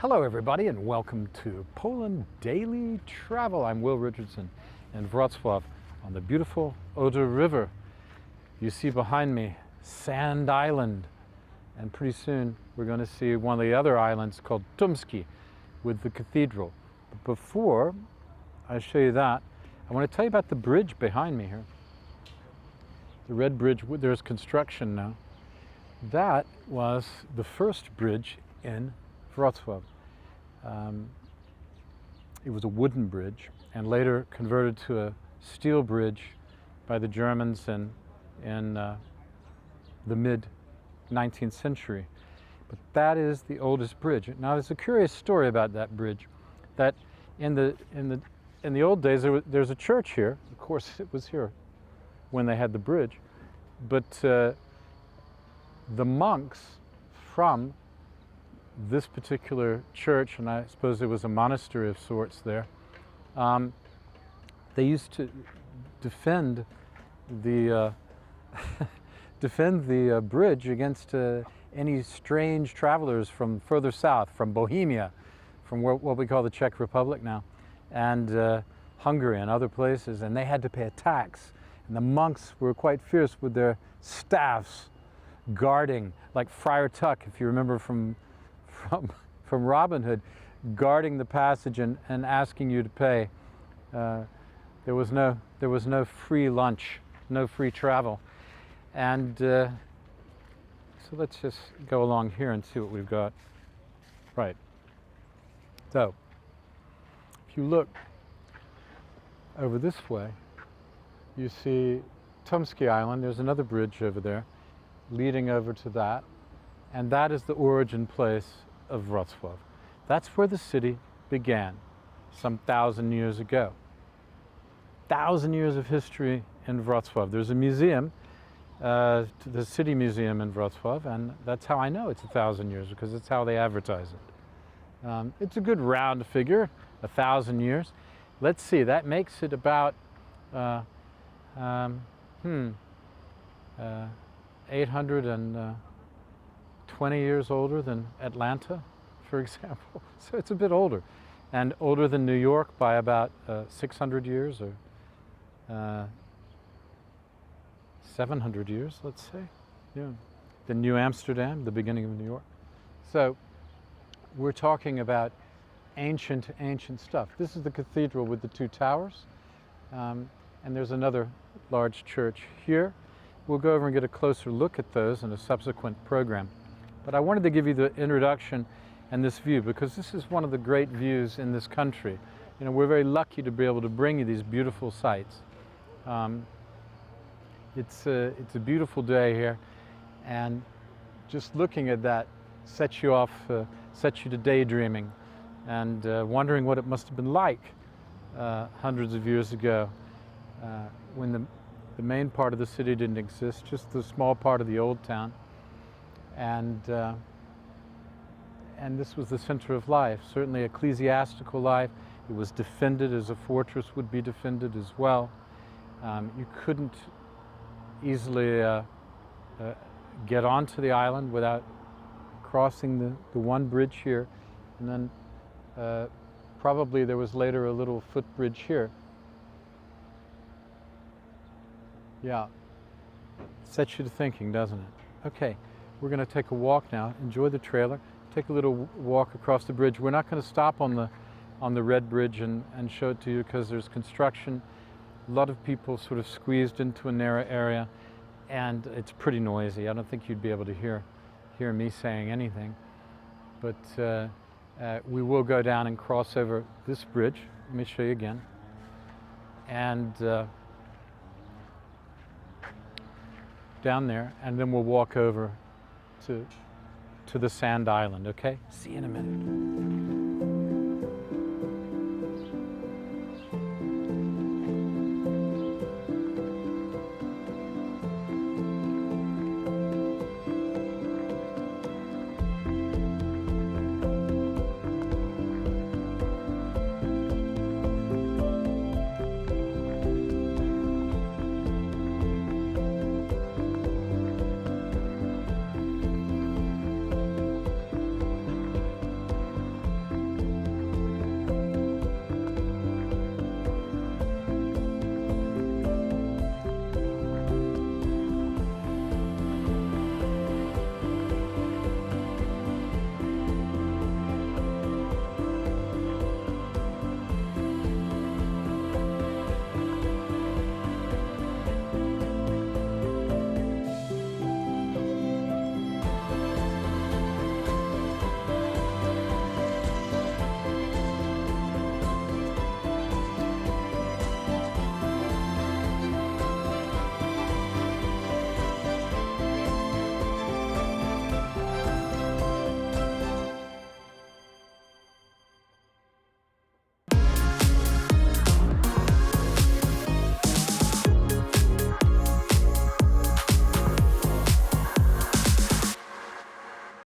Hello everybody and welcome to Poland Daily Travel. I'm Will Richardson in Wrocław on the beautiful Oder River. You see behind me Sand Island, and pretty soon we're going to see one of the other islands called Tumski with the cathedral. But before I show you that, I want to tell you about the bridge behind me here. The red bridge, there's construction now. That was the first bridge in Wrocław. It was a wooden bridge and later converted to a steel bridge by the Germans in the mid-19th century. But that is the oldest bridge. Now there's a curious story about that bridge, that in the old days there's a church here. Of course it was here when they had the bridge, but the monks from this particular church, and I suppose there was a monastery of sorts there, they used to defend the bridge against any strange travelers from further south, from Bohemia, from what we call the Czech Republic now, and Hungary and other places, and they had to pay a tax. And the monks were quite fierce with their staffs, guarding, like Friar Tuck, if you remember from Robin Hood, guarding the passage and asking you to pay. There was no free lunch, no free travel, and so let's just go along here and see what we've got. Right. So if you look over this way, you see Tumski Island. There's another bridge over there leading over to that, and that is the origin place of Wrocław. That's where the city began some 1,000 years ago. 1,000 years of history in Wrocław. There's a museum, the city museum in Wrocław, and that's how I know it's 1,000 years, because it's how they advertise it. It's a good round figure, 1,000 years. Let's see, that makes it about 820 years older than Atlanta, for example. So it's a bit older, and older than New York by about 600 years, or 700 years, let's say. Yeah, the New Amsterdam, the beginning of New York. So we're talking about ancient stuff. This is the cathedral with the two towers, and there's another large church here. We'll go over and get a closer look at those in a subsequent program. But I wanted to give you the introduction and this view, because this is one of the great views in this country. You know, we're very lucky to be able to bring you these beautiful sights. It's a beautiful day here, and just looking at that sets you off, sets you to daydreaming and wondering what it must have been like hundreds of years ago, when the main part of the city didn't exist, just the small part of the old town. And this was the center of life, certainly ecclesiastical life. It was defended as a fortress would be defended as well. You couldn't easily get onto the island without crossing the one bridge here, and then probably there was later a little footbridge here. Yeah, sets you to thinking, doesn't it? Okay, we're going to take a walk now. Enjoy the trailer. Take a little walk across the bridge. We're not going to stop on the red bridge and show it to you, because there's construction. A lot of people sort of squeezed into a narrow area, and it's pretty noisy. I don't think you'd be able to hear me saying anything. But we will go down and cross over this bridge. Let me show you again. And down there, and then we'll walk over to the Sand Island, okay? See you in a minute.